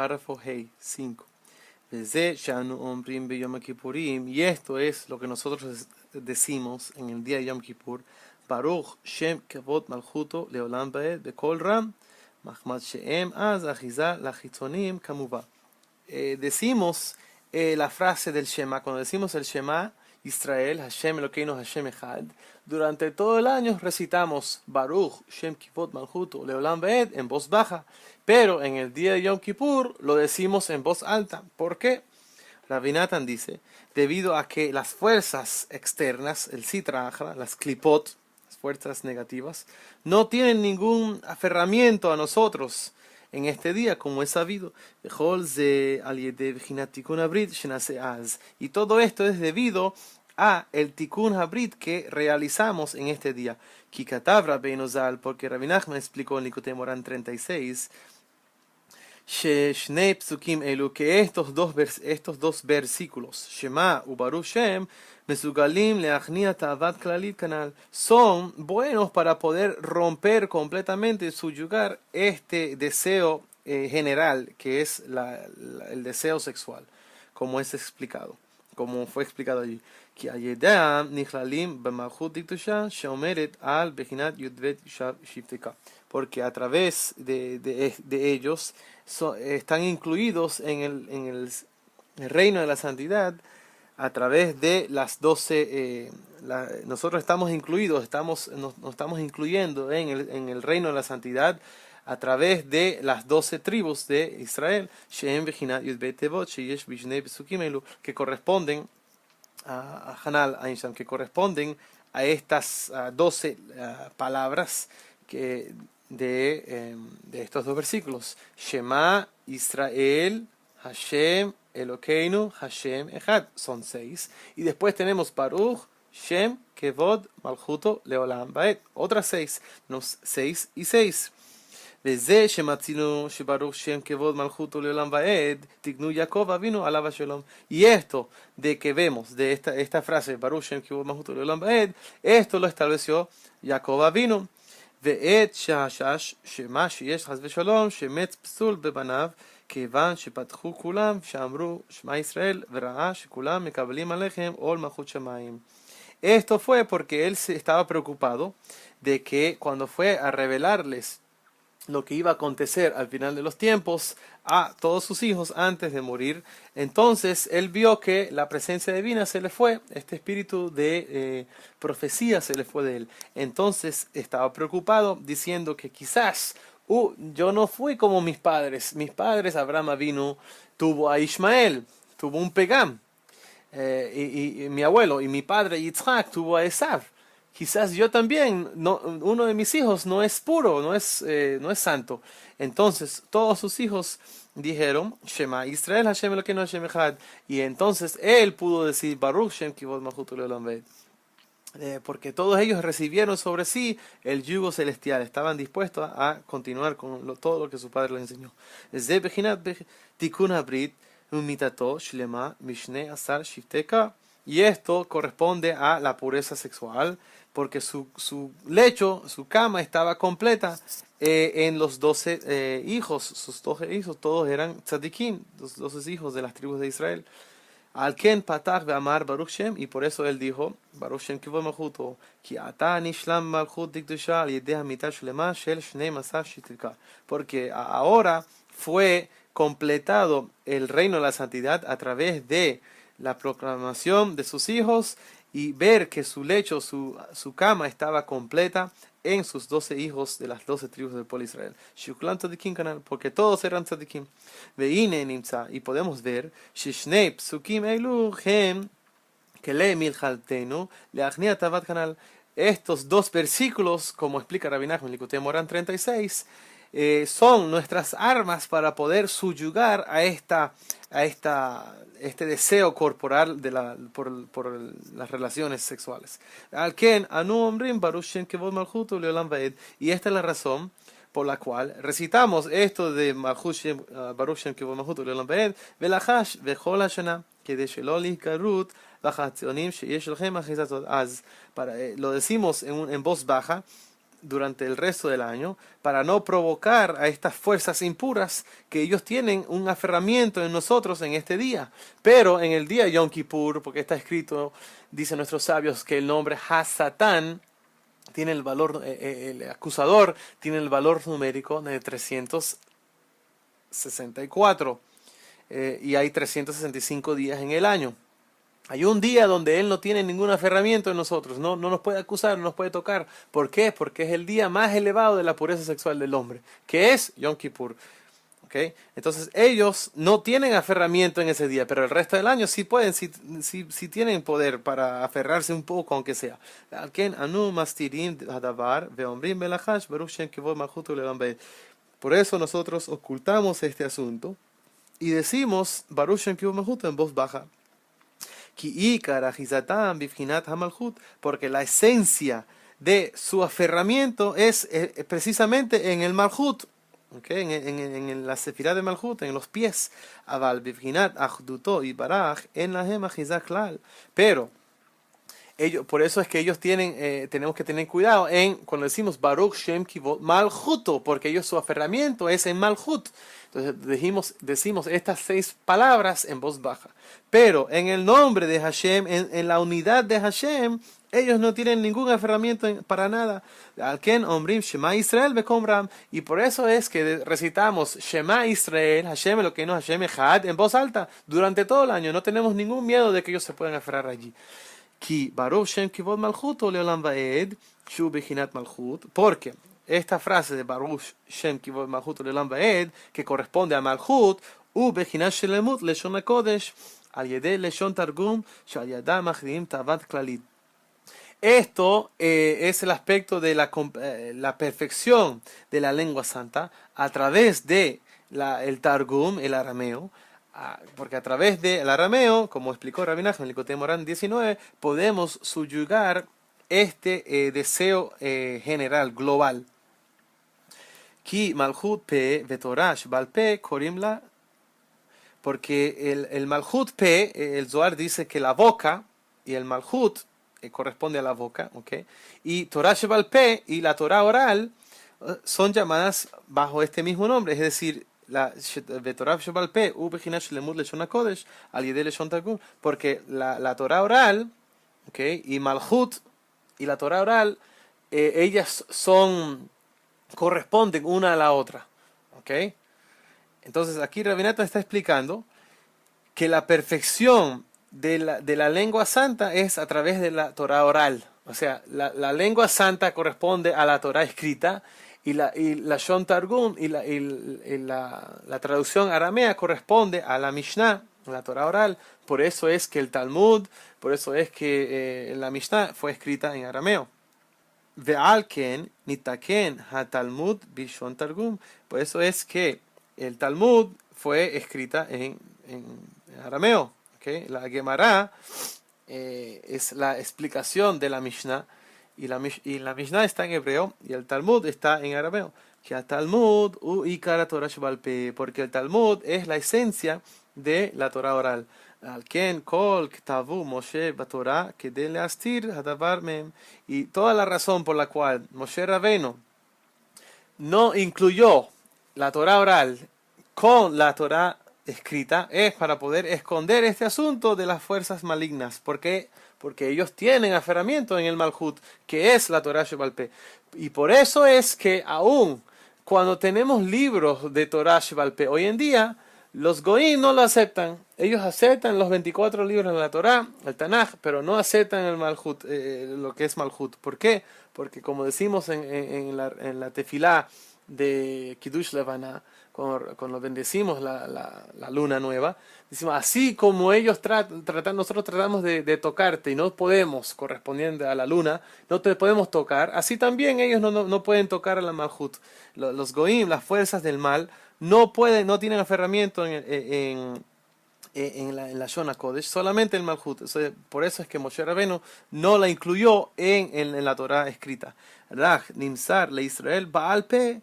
párrafo Hey 5. Veze she'anu omrim beyom kippurim, y esto es lo que nosotros decimos en el día de Yom Kippur. Baruch Shem Kevod Malchuto Leolam Vaed Bekol Ram Mahmad She'em Az Achiza Lachitzonim Kamuva. Decimos la frase del Shema, cuando decimos el Shema Israel, Hashem Elokeinu Hashem Echad, durante todo el año recitamos Baruch Shem Kivot Malchuto Leolam Vaed en voz baja, pero en el día de Yom Kippur lo decimos en voz alta. ¿Por qué? Rabbi Natan dice, debido a que las fuerzas externas, el Sitra Achra, las Klipot, las fuerzas negativas, no tienen ningún aferramiento a nosotros en este día, como es sabido. Y todo esto es debido a el Tikkun Habrit que realizamos en este día. Kikatav Rabbeinu Zal, porque Rabbi Nachman explicó en Likutei Moran 36, que estos dos versículos, Shema u Baruch Shem, Mesugalim leachnia ta'avat klalit kanal, son buenos para poder romper completamente, subyugar este deseo general, que es el deseo sexual, como es explicado, como fue explicado allí. Porque a través de ellos están incluidos en el reino de la santidad, a través de las 12, nosotros estamos incluidos, nos estamos incluyendo en el reino de la santidad a través de las 12 tribus de Israel, que corresponden a Hanal Einstein, que corresponden a estas 12 palabras de estos dos versículos. Shema Israel Hashem Elokeinu Hashem Echad, son 6. Y después tenemos Baruch Shem Kevod Malchuto Leolam Vaed, otras 6, 6 y 6. וזה שמצינו שברוך שם כבוד מלכותו לעולם ועד, תקנו יעקב אבינו עליו השלום. Y esto de que vemos de esta frase, Baruch Shem Kevod Malchuto לעולם ועד, esto lo estableció Jacob Avinu. ועת שהשש שמה שיש חס ושלום שמת פסול בבניו, כיוון שפתחו כולם שאמרו שמע ישראל, וראה שכולם מקבלים עליכם עול מלכות שמיים. Esto fue porque él estaba preocupado de que cuando fue a revelarles lo que iba a acontecer al final de los tiempos a todos sus hijos antes de morir, entonces él vio que la presencia divina se le fue, este espíritu de profecía se le fue de él. Entonces estaba preocupado diciendo que quizás yo no fui como mis padres. Abraham Avinu tuvo a Ismael, tuvo un Pegam, y mi abuelo, y mi padre Yitzhak tuvo a Esav. Quizás yo también, uno de mis hijos no es puro, no es santo. Entonces todos sus hijos dijeron, Shema Israel Hashem Elokeinu Hashem Echad. Y entonces él pudo decir, Baruch Shem Kivod Malchuto Leolam Vaed. Porque todos ellos recibieron sobre sí el yugo celestial, estaban dispuestos a continuar con todo lo que su padre les enseñó. Ze bechinat Tikkun Habrit umitato shlema mishne asar shifteka. Y esto corresponde a la pureza sexual, porque su lecho, su cama estaba completa en los 12 hijos. Sus 12 hijos todos eran tzadikim, los 12 hijos de las tribus de Israel. Al-ken patach ve'amar Baruch Shem, y por eso él dijo, Baruch Shem kivod malchuto, ki ata nishlam malchut dikdusha al yedei hamita shlema shel shnei masah shitrika. Porque ahora fue completado el reino de la santidad a través de la proclamación de sus hijos y ver que su lecho, su cama estaba completa en sus 12 hijos de las 12 tribus del pueblo de Israel. Shuklan tzadikim kanal, porque todos eran tzadikim. Veine nimtza, y podemos ver, shishnei psukim elu hem kele milchaltenu leachnia tavat kanal. Estos dos versículos, como explica Rabbi Nachman en Likutei Moran 36, son nuestras armas para poder subyugar a este deseo corporal por las relaciones sexuales. Al-ken anu omrim Baruch Shem Kevod Malchuto Leolam Vaed. Y esta es la razón por la cual recitamos esto de Baruch Shem Kevod Malchuto Leolam Vaed, velachash vechol hashana kidei shelo lihkarut v'chatzionim sheyesh lechem achizat. Lo decimos en voz baja, durante el resto del año para no provocar a estas fuerzas impuras que ellos tienen un aferramiento en nosotros en este día. Pero en el día de Yom Kippur, porque está escrito, dicen nuestros sabios, que el nombre Hasatán tiene el valor, el acusador tiene el valor numérico de 364 y hay 365 días en el año. Hay un día donde Él no tiene ningún aferramiento en nosotros, no nos puede acusar, no nos puede tocar. ¿Por qué? Porque es el día más elevado de la pureza sexual del hombre, que es Yom Kippur. ¿Okay? Entonces ellos no tienen aferramiento en ese día, pero el resto del año sí pueden, sí tienen poder para aferrarse un poco, aunque sea. Por eso nosotros ocultamos este asunto y decimos Baruch Shem Kivod Malchut en voz baja. Porque la esencia de su aferramiento es precisamente en el Malchut, ¿okay? en la sefirá de Malchut, en los pies. Pero por eso es que ellos tenemos que tener cuidado cuando decimos Baruch Shem Kivod Malchuto, porque su aferramiento es en Malchut. Entonces decimos estas 6 palabras en voz baja. Pero en el nombre de Hashem, en la unidad de Hashem, ellos no tienen ningún aferramiento para nada. Al-Ken Omrim Shema Israel Bekomram. Y por eso es que recitamos Shema Israel, Hashem Elokeinu Hashem Echad, en voz alta durante todo el año. No tenemos ningún miedo de que ellos se puedan aferrar allí. Ki Baruch Shem Kivod Malchut Leolam Vaed Shu Bechinat Malchut. Porque esta frase de Baruch Shem Kivod Malchut Leolam Vaed, que corresponde a Malchut, U Bechinat Shelemut Leshon HaKodesh, Al Yedei Leshon Targum, Shal Yada Machdim Tavat Klalit. Esto es el aspecto de la perfección de la lengua santa a través de el Targum, el arameo. Porque a través del arameo, como explicó Rabbi Nachman en Likutei Moharan 19, podemos subyugar este deseo general, global. Ki Malchut Pe Vetorash Balpe Korimla. Porque el Malchut Pe, el Zohar dice que la boca y el Malchut corresponde a la boca, ¿okay? Y Torah Shebal Pe y la Torah oral son llamadas bajo este mismo nombre, es decir, porque la Torah oral, ¿okay? Y Malchut y la Torah oral, ellas corresponden una a la otra, ¿okay? Entonces aquí Rabbi Natan está explicando que la perfección de la lengua santa es a través de la Torah oral. O sea, la lengua santa corresponde a la Torah escrita y la Shon Targum y la traducción aramea corresponde a la Mishnah, la Torah oral. Por eso es que el Talmud, por eso es que la Mishnah fue escrita en arameo. Ve'alken nitaken ha-Talmud bishon Targum. Por eso es que el Talmud fue escrita en arameo. ¿Okay? La Gemara es la explicación de la Mishnah y la Mishnah está en hebreo y el Talmud está en arameo. Que el Talmud porque el Talmud es la esencia de la Torah oral. Y toda la razón por la cual Moshe Rabbeinu no incluyó la Torah oral con la Torah escrita es para poder esconder este asunto de las fuerzas malignas. ¿Por qué? Porque ellos tienen aferramiento en el Malchut, que es la Torah Shebal Pe. Y por eso es que aún cuando tenemos libros de Torah Shebal Pe hoy en día, los Goim no lo aceptan. Ellos aceptan los 24 libros de la Torah, el Tanaj, pero no aceptan el Malchut, lo que es Malchut. ¿Por qué? Porque como decimos en la tefilá de Kiddush Levana, cuando bendecimos la luna nueva, decimos, así como ellos nosotros tratamos de tocarte y no podemos, correspondiente a la luna, no te podemos tocar, así también ellos no pueden tocar a la Malchut. Los Goim, las fuerzas del mal, no tienen aferramiento en la Shon HaKodesh, solamente el Malchut. Por eso es que Moshe Rabbeinu no la incluyó en la Torah escrita. Rach nimsar le Israel Baal Pe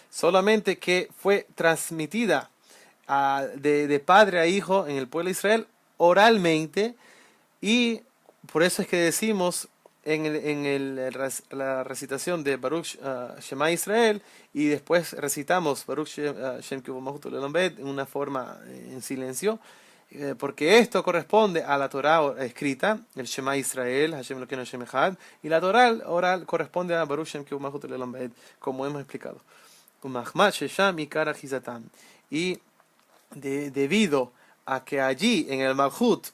solamente que fue transmitida de padre a hijo en el pueblo de Israel oralmente Y por eso es que decimos la recitación de Baruch Shema Israel, y después recitamos Baruch Shem Kivul Malchut Le'olam Vaed en una forma en silencio, porque esto corresponde a la Torah escrita, el Shema Israel, Hashem Elokeinu Hashem Echad, y la Torah oral corresponde a Baruch Shem Kivul Malchut Le'olam Vaed, como hemos explicado. Y debido a que allí en el Malchut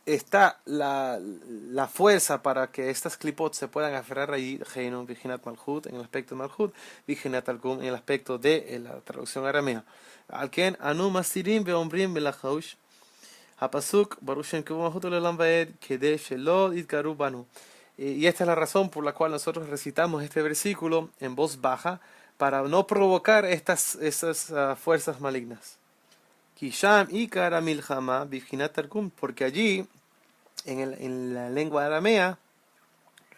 está la fuerza para que estas clipot se puedan aferrar allí, Heinun Viginat Malchut en el aspecto de Malchut, Viginat Targum en el aspecto de la traducción aramea. Alken anu masirim veombrim belachaush hapasuk Baruch Shem Kivul Malchut Le'olam Vaed kedei shelo yitgaru banu. Y esta es la razón por la cual nosotros recitamos este versículo en voz baja, para no provocar esas fuerzas malignas. Kisham ikara milchama bivchinat targum, porque allí en la lengua aramea,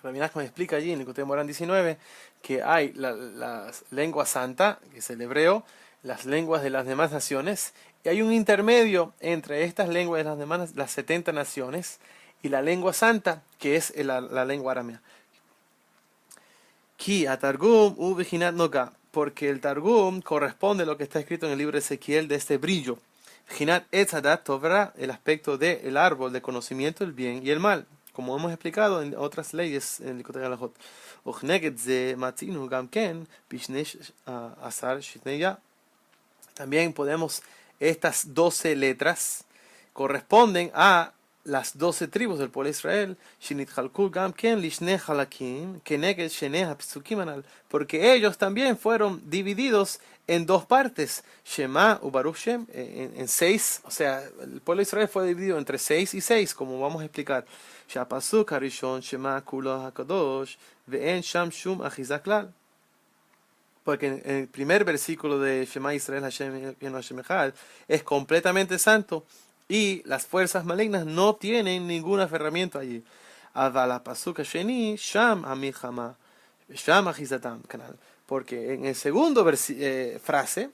Rabbi Nachman explica allí en el Likutei Moharan 19 que hay la lengua santa, que es el hebreo, las lenguas de las demás naciones, y hay un intermedio entre estas lenguas de las demás, las 70 naciones, y la lengua santa, que es la lengua aramea. Ki a Targum u Bejinat Noga, porque el Targum corresponde a lo que está escrito en el libro de Ezequiel de este brillo. Bejinat Etzadat Tovra, el aspecto del árbol de conocimiento del bien y el mal, como hemos explicado en otras leyes en el Likutei Halachot. Uchneget ze matzinu gam ken bishne asar shitneya. También podemos, estas 12 letras corresponden a las 12 tribus del pueblo de Israel, porque ellos también fueron divididos en dos partes, Shema u Baruch Shem, en 6, o sea, el pueblo de Israel fue dividido entre 6 y 6, como vamos a explicar. Shapasuk harishon Shema kulo hakadosh ve'en sham shum achiza klal. Porque en el primer versículo de Shema Israel Hashem Elokeinu Hashem Echad es completamente santo, y las fuerzas malignas no tienen ningún aferramiento allí. Porque en el segundo frase,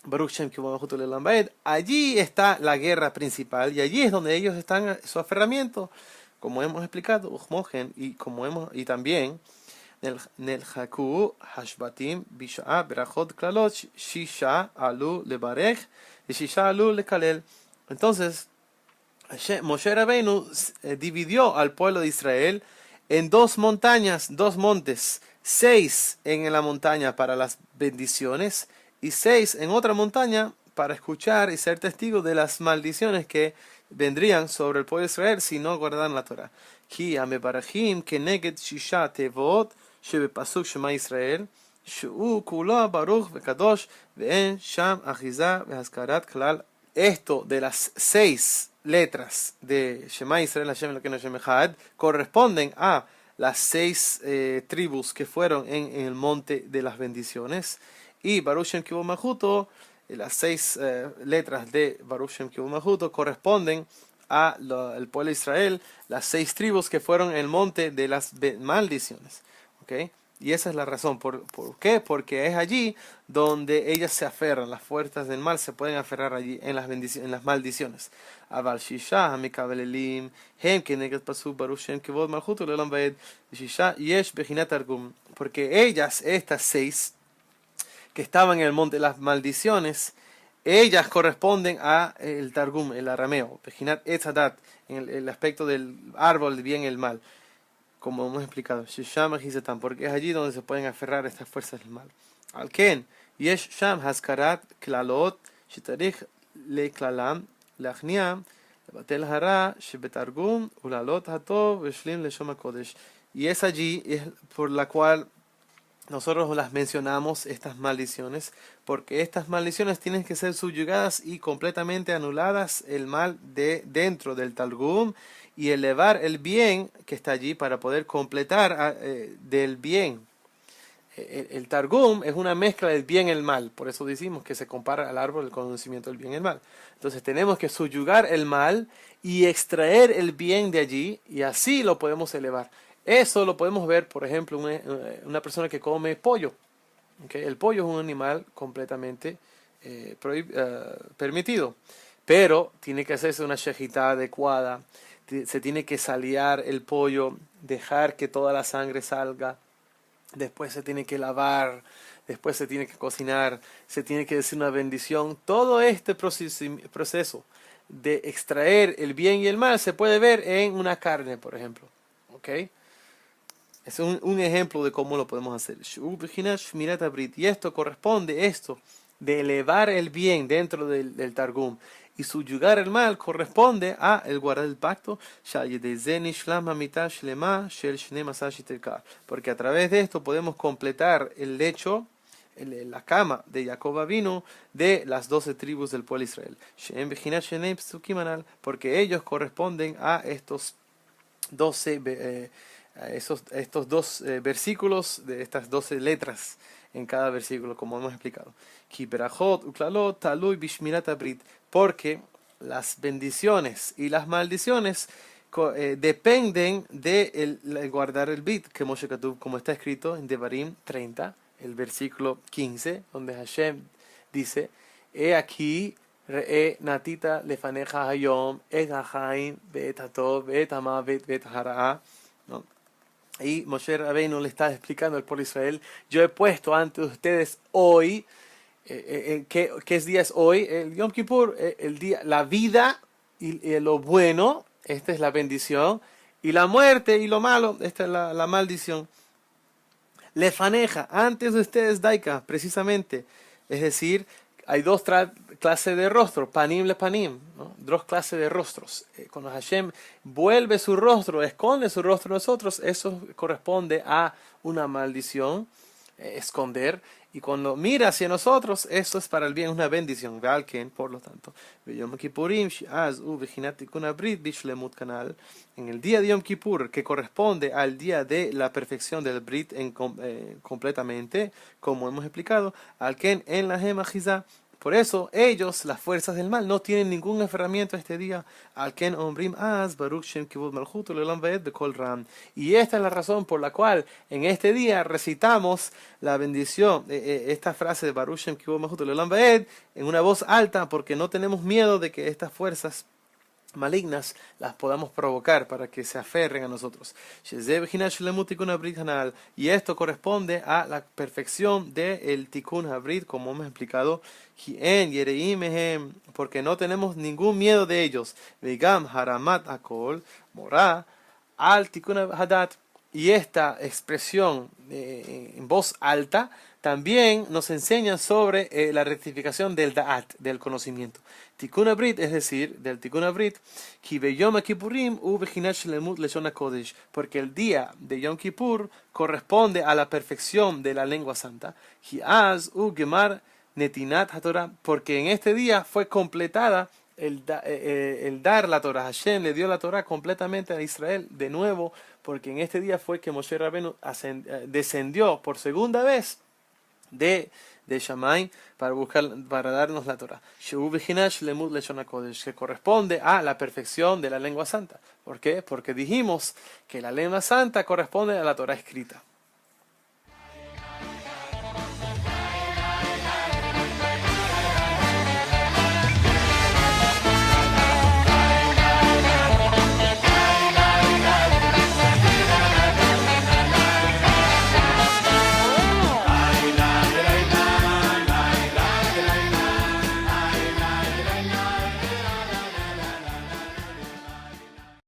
Baruch Shem Kivul Malchut Le'olam Vaed, allí está la guerra principal, y allí es donde ellos están, su aferramiento, como hemos explicado, y también Nelchaku Hashbatim Bisha'a Berachot Klalot Shisha Alu Lebarech y Shisha Alu Lekalel. Entonces, Moshe Rabbeinu dividió al pueblo de Israel en dos montañas, dos montes, 6 en la montaña para las bendiciones y 6 en otra montaña para escuchar y ser testigo de las maldiciones que vendrían sobre el pueblo de Israel si no guardaran la Torah. Ki hamebarachim keneged shisha tevot shebepasuk Shema Israel shu kulo baruch vekadosh ve'en sham achiza vehaskarat klal. Esto de las 6 letras de Shema Israel Hashem Elokeinu Hashem Echad corresponden a las 6 tribus que fueron en el monte de las bendiciones, y Baruch Shem Kivul Malchut, las 6 letras de Baruch Shem Kivul Malchut corresponden a el pueblo de Israel, las 6 tribus que fueron en el monte de las maldiciones. ¿Okay? Y esa es la razón. ¿Por qué? Porque es allí donde ellas se aferran, las fuerzas del mal se pueden aferrar allí en las maldiciones. Aval Shisha Hamikabelelim Hem Keneged Pasuk Baruch Shem Kivul Malchut Le'olam Vaed Shisha Yesh Bejinat Targum, porque ellas, estas 6 que estaban en el monte de las maldiciones, ellas corresponden a el Targum, el arameo, Bejinat Etzadat, en el aspecto del árbol del bien y el mal, como hemos explicado, Shisham Hizetam, porque es allí donde se pueden aferrar estas fuerzas del mal. Alken, Yesh Sham Haskarat Klalot, Shitarich Le Klalam, Lachniam, Batel Hara, Shebetargum, Ulalot Hatov, Veshlim Le Shoma Kodesh. Y es allí por la cual nosotros las mencionamos, estas maldiciones, porque estas maldiciones tienen que ser subyugadas y completamente anuladas, el mal de dentro del Targum, y elevar el bien que está allí para poder completar del bien. El Targum es una mezcla del bien y el mal, por eso decimos que se compara al árbol del conocimiento del bien y el mal. Entonces tenemos que subyugar el mal y extraer el bien de allí, y así lo podemos elevar. Eso lo podemos ver, por ejemplo, una persona que come pollo. ¿Okay? El pollo es un animal completamente permitido, pero tiene que hacerse una shejitá adecuada, se tiene que saliar el pollo, dejar que toda la sangre salga, después se tiene que lavar, después se tiene que cocinar, se tiene que decir una bendición. Todo este proceso de extraer el bien y el mal se puede ver en una carne, por ejemplo. ¿Ok? Es un ejemplo de cómo lo podemos hacer. Y esto corresponde, esto de elevar el bien dentro del Targum y subyugar el mal corresponde a el guardar el pacto, porque a través de esto podemos completar el lecho, la cama de Jacob vino de las 12 tribus del pueblo de Israel, porque ellos corresponden a estos 12 estos dos versículos de estas 12 letras en cada versículo, como hemos explicado. Porque las bendiciones y las maldiciones dependen de el guardar el brit, como está escrito en Devarim 30, el versículo 15, donde Hashem dice: He aquí, re'e natita lefaneja hayom, et hachaim, ve'et hatov, ve'et hamavet, ve'et hara'a. Y Moshe Rabbeinu le está explicando al pueblo de Israel: yo he puesto ante ustedes hoy, ¿qué día es hoy? El Yom Kippur, el día, la vida y lo bueno, esta es la bendición, y la muerte y lo malo, esta es la maldición. Lefaneja, antes de ustedes, Daika, precisamente, es decir, hay dos clases de rostros, panim le panim, ¿no? Dos clases de rostros. Cuando Hashem vuelve su rostro, esconde su rostro en nosotros, eso corresponde a una maldición, esconder. Y cuando mira hacia nosotros, eso es para el bien, una bendición. Por lo tanto, en el día de Yom Kippur, que corresponde al día de la perfección del Brit completamente, como hemos explicado, Alken en la Gema Gizá. Por eso ellos, las fuerzas del mal, no tienen ningún aferramiento este día. Alken Ombrim Az Baruch Shem Kivod Malchut Leolam Vaed Bekol Ram. Y esta es la razón por la cual en este día recitamos la bendición, esta frase de Baruch Shem Kivod Malchut Leolam Vaed en una voz alta, porque no tenemos miedo de que estas fuerzas malignas las podamos provocar para que se aferren a nosotros. Y esto corresponde a la perfección del Tikkun Habrit, como hemos explicado, porque no tenemos ningún miedo de ellos. Al Tikkun Hadat. Y esta expresión en voz alta también nos enseña sobre la rectificación del Da'at, del conocimiento. Tikkun Habrit, es decir, del Tikkun Habrit, porque el día de Yom Kippur corresponde a la perfección de la lengua santa. Porque en este día fue completada el dar la Torah. Hashem le dio la Torah completamente a Israel de nuevo, porque en este día fue que Moshe Rabbeinu descendió por segunda vez de Shammai para darnos la Torah, que corresponde a la perfección de la lengua santa. ¿Por qué? Porque dijimos que la lengua santa corresponde a la Torah escrita.